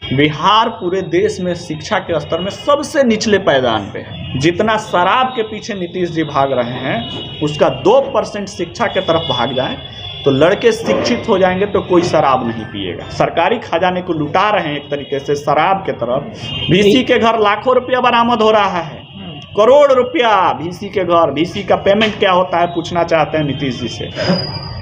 बिहार पूरे देश में शिक्षा के स्तर में सबसे निचले पायदान पे है। जितना शराब के पीछे नीतीश जी भाग रहे हैं उसका 2% शिक्षा के तरफ भाग जाए तो लड़के शिक्षित हो जाएंगे तो कोई शराब नहीं पिएगा। सरकारी खजाने को लुटा रहे हैं एक तरीके से शराब के तरफ। वीसी के घर लाखों रुपया बरामद हो रहा है, करोड़ रुपया वीसी के घर। वीसी का पेमेंट क्या होता है पूछना चाहते हैं नीतीश जी से।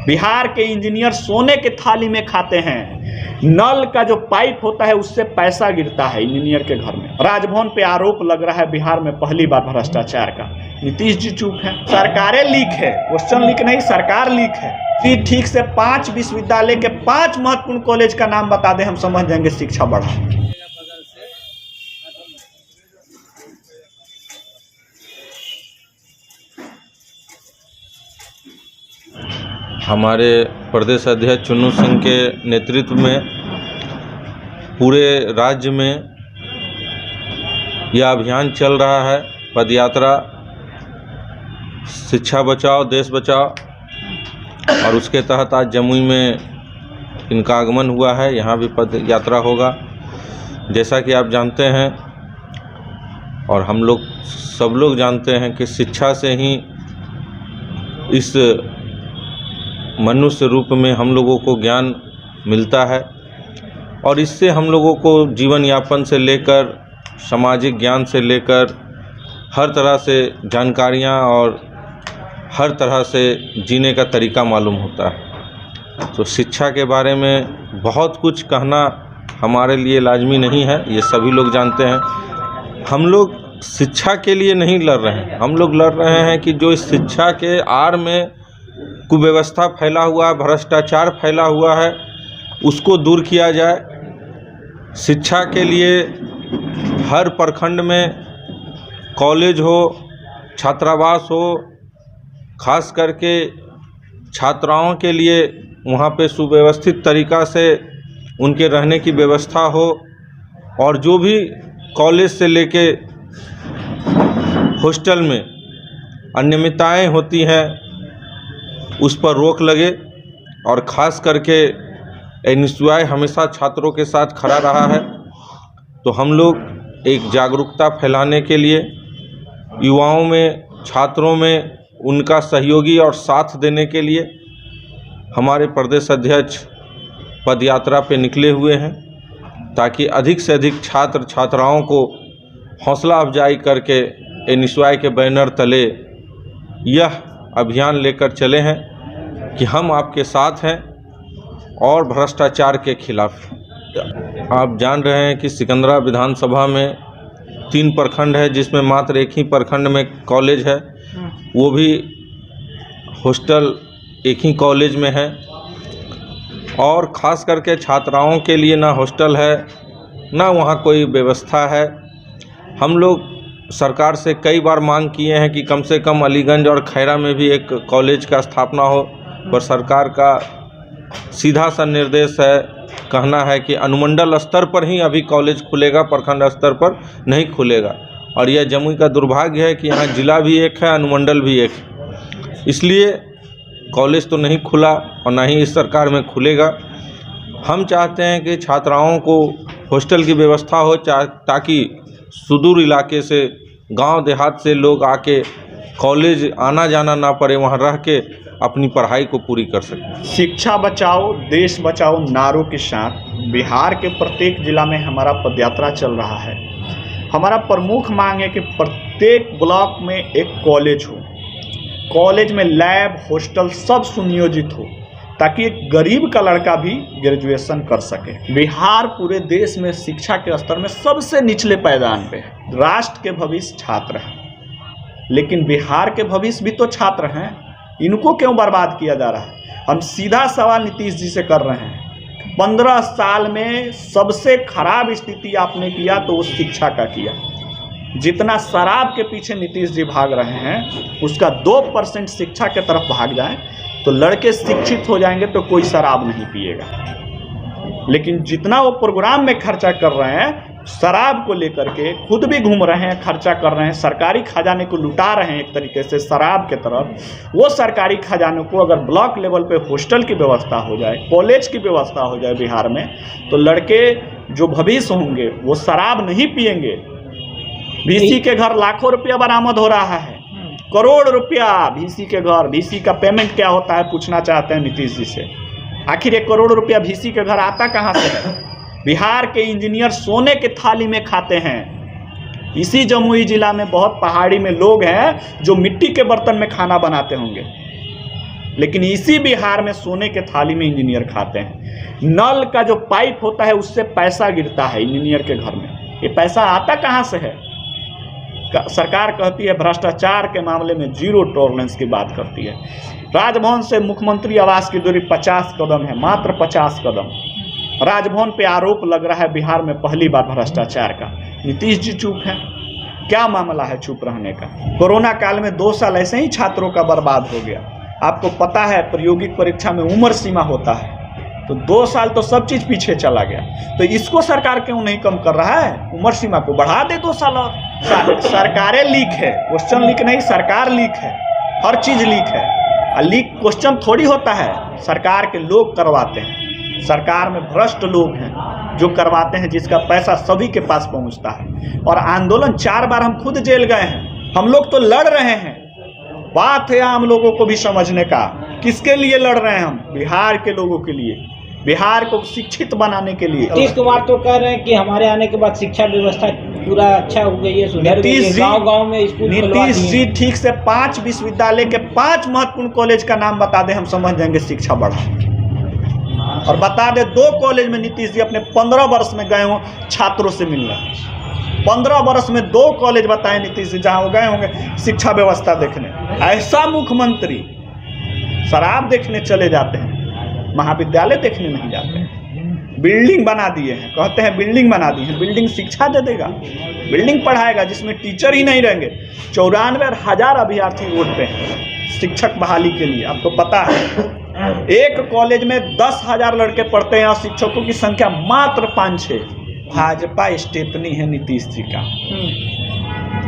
बिहार के इंजीनियर सोने के थाली में खाते हैं। नल का जो पाइप होता है उससे पैसा गिरता है इंजीनियर के घर में। राजभवन पे आरोप लग रहा है बिहार में पहली बार भ्रष्टाचार का। नीतीश जी चुप है। सरकारें लीक है, क्वेश्चन लीक नहीं, सरकार लीक है। ठीक से 5 विश्वविद्यालय के 5 महत्वपूर्ण कॉलेज का नाम बता दें, हम समझ जाएंगे शिक्षा बढ़ा। हमारे प्रदेश अध्यक्ष चुन्नू सिंह के नेतृत्व में पूरे राज्य में यह अभियान चल रहा है, पदयात्रा शिक्षा बचाओ देश बचाओ। और उसके तहत आज जमुई में इनका आगमन हुआ है। यहाँ भी पद यात्रा होगा। जैसा कि आप जानते हैं और हम लोग सब लोग जानते हैं कि शिक्षा से ही इस मनुष्य रूप में हम लोगों को ज्ञान मिलता है और इससे हम लोगों को जीवन यापन से लेकर सामाजिक ज्ञान से लेकर हर तरह से जानकारियाँ और हर तरह से जीने का तरीका मालूम होता है। तो शिक्षा के बारे में बहुत कुछ कहना हमारे लिए लाजमी नहीं है, ये सभी लोग जानते हैं। हम लोग शिक्षा के लिए नहीं लड़ रहे हैं, हम लोग लड़ रहे हैं कि जो इस शिक्षा के आड़ में कुव्यवस्था फैला हुआ है, भ्रष्टाचार फैला हुआ है, उसको दूर किया जाए। शिक्षा के लिए हर प्रखंड में कॉलेज हो, छात्रावास हो, खास करके छात्राओं के लिए वहाँ पे सुव्यवस्थित तरीक़ा से उनके रहने की व्यवस्था हो और जो भी कॉलेज से लेके हॉस्टल में अनियमितताएं होती हैं उस पर रोक लगे। और ख़ास करके एनएसयूआई हमेशा छात्रों के साथ खड़ा रहा है। तो हम लोग एक जागरूकता फैलाने के लिए युवाओं में, छात्रों में उनका सहयोगी और साथ देने के लिए हमारे प्रदेश अध्यक्ष पदयात्रा पे निकले हुए हैं ताकि अधिक से अधिक छात्र छात्राओं को हौसला अफजाई करके एनएसयूआई के बैनर तले यह अभियान लेकर चले हैं कि हम आपके साथ हैं और भ्रष्टाचार के खिलाफ। आप जान रहे हैं कि सिकंदरा विधानसभा में 3 प्रखंड है जिसमें मात्र एक ही प्रखंड में कॉलेज है, वो भी हॉस्टल एक ही कॉलेज में है। और ख़ास करके छात्राओं के लिए ना हॉस्टल है ना वहाँ कोई व्यवस्था है। हम लोग सरकार से कई बार मांग किए हैं कि कम से कम अलीगंज और खैरा में भी एक कॉलेज का स्थापना हो, पर सरकार का सीधा सा निर्देश है, कहना है कि अनुमंडल स्तर पर ही अभी कॉलेज खुलेगा, प्रखंड स्तर पर नहीं खुलेगा। और यह जमुई का दुर्भाग्य है कि यहाँ जिला भी एक है, अनुमंडल भी एक है। इसलिए कॉलेज तो नहीं खुला और ना ही इस सरकार में खुलेगा। हम चाहते हैं कि छात्राओं को हॉस्टल की व्यवस्था हो ताकि सुदूर इलाके से, गांव देहात से लोग आके कॉलेज आना जाना ना पड़े, वहां रह के अपनी पढ़ाई को पूरी कर सकें। शिक्षा बचाओ देश बचाओ नारों के साथ बिहार के प्रत्येक जिला में हमारा पदयात्रा चल रहा है। हमारा प्रमुख मांग है कि प्रत्येक ब्लॉक में एक कॉलेज हो, कॉलेज में लैब, हॉस्टल सब सुनियोजित हो ताकि एक गरीब का लड़का भी ग्रेजुएशन कर सके। बिहार पूरे देश में शिक्षा के स्तर में सबसे निचले पायदान पे है। राष्ट्र के भविष्य छात्र हैं, लेकिन बिहार के भविष्य भी तो छात्र हैं, इनको क्यों बर्बाद किया जा रहा है? हम सीधा सवाल नीतीश जी से कर रहे हैं। 15 साल में सबसे खराब स्थिति आपने किया तो उस शिक्षा का किया। जितना शराब के पीछे नीतीश जी भाग रहे हैं उसका 2% शिक्षा के तरफ भाग जाए तो लड़के शिक्षित हो जाएंगे तो कोई शराब नहीं पिएगा। लेकिन जितना वो प्रोग्राम में खर्चा कर रहे हैं शराब को लेकर के, खुद भी घूम रहे हैं, खर्चा कर रहे हैं, सरकारी खजाने को लुटा रहे हैं एक तरीके से शराब के तरफ। वो सरकारी खजाने को अगर ब्लॉक लेवल पे हॉस्टल की व्यवस्था हो जाए, कॉलेज की व्यवस्था हो जाए बिहार में, तो लड़के जो भविष्य होंगे वो शराब नहीं पिएंगे। VC के घर लाखों रुपया बरामद हो रहा है, करोड़ रुपया VC के घर। VC का पेमेंट क्या होता है पूछना चाहते हैं नीतीश जी से। आखिर 1 करोड़ रुपया VC के घर आता कहाँ से है? बिहार के इंजीनियर सोने के थाली में खाते हैं। इसी जमुई जिला में बहुत पहाड़ी में लोग हैं जो मिट्टी के बर्तन में खाना बनाते होंगे, लेकिन इसी बिहार में सोने के थाली में इंजीनियर खाते हैं। नल का जो पाइप होता है उससे पैसा गिरता है इंजीनियर के घर में। ये पैसा आता कहाँ से है? सरकार कहती है भ्रष्टाचार के मामले में 0 टॉलरेंस की बात करती है। राजभवन से मुख्यमंत्री आवास की दूरी 50 कदम है, मात्र 50 कदम। राजभवन पे आरोप लग रहा है बिहार में पहली बार भ्रष्टाचार का। नीतीश जी चुप हैं। क्या मामला है चुप रहने का? कोरोना काल में 2 साल ऐसे ही छात्रों का बर्बाद हो गया। आपको पता है प्रायोगिक परीक्षा में उम्र सीमा होता है, तो 2 साल तो सब चीज़ पीछे चला गया। तो इसको सरकार क्यों नहीं कम कर रहा है? उम्र सीमा को बढ़ा दे 2 साल और। सरकारें लीक है, क्वेश्चन लीक नहीं, सरकार लीक है, हर चीज़ लीक है। और लीक क्वेश्चन थोड़ी होता है, सरकार के लोग करवाते हैं। सरकार में भ्रष्ट लोग हैं जो करवाते हैं, जिसका पैसा सभी के पास पहुंचता है। और आंदोलन 4 बार हम खुद जेल गए हैं। हम लोग तो लड़ रहे हैं। बात है आम लोगों को भी समझने का। किसके लिए लड़ रहे हैं हम? बिहार के लोगों के लिए, बिहार को शिक्षित बनाने के लिए। नीतीश कुमार तो कह रहे हैं कि हमारे आने के बाद शिक्षा व्यवस्था पूरा अच्छा हो गई है, सुधर गई है, गांव-गांव में स्कूल खुलवा दिए हैं। नीतीश जी ठीक से 5 विश्वविद्यालय के 5 महत्वपूर्ण कॉलेज का नाम बता दें, हम समझ जाएंगे शिक्षा बढ़ा। और बता दे 2 कॉलेज में नीतीश जी अपने 15 वर्ष में गए हों छात्रों से मिलने। 15 वर्ष में 2 कॉलेज बताएं नीतीश जी जहाँ वो गए होंगे शिक्षा व्यवस्था देखने। ऐसा मुख्यमंत्री शराब देखने चले जाते हैं, महाविद्यालय देखने नहीं जाते हैं। बिल्डिंग बना दिए हैं, कहते हैं बिल्डिंग बना दी है। बिल्डिंग शिक्षा दे देगा? बिल्डिंग पढ़ाएगा जिसमें टीचर ही नहीं रहेंगे। 94,000 अभ्यर्थी रोड पे हैं शिक्षक बहाली के लिए। आपको पता है एक कॉलेज में 10,000 लड़के पढ़ते हैं और शिक्षकों की संख्या मात्र 5-6। भाजपा स्टेपनी है नीतीश जी का।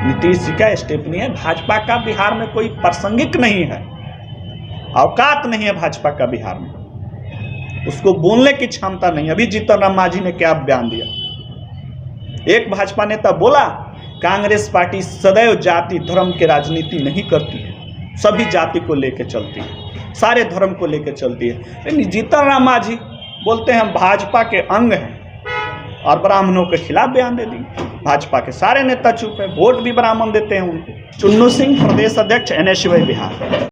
नीतीश जी का स्टेपनी है। भाजपा का बिहार में कोई प्रासंगिक नहीं है, औकात नहीं है भाजपा का बिहार में। उसको बोलने की क्षमता नहीं। अभी जीतन राम मांझी ने क्या बयान दिया? एक भाजपा नेता बोला कांग्रेस पार्टी सदैव जाति धर्म के राजनीति नहीं करती है, सभी जाति को लेकर चलती है, सारे धर्म को लेकर चलती है। लेकिन जीतन राम मांझी बोलते हैं हम भाजपा के अंग हैं और ब्राह्मणों के खिलाफ बयान दे दी। भाजपा के सारे नेता चुप है, वोट भी ब्राह्मण देते हैं उनको। चुन्नू सिंह, प्रदेश अध्यक्ष NSY बिहार।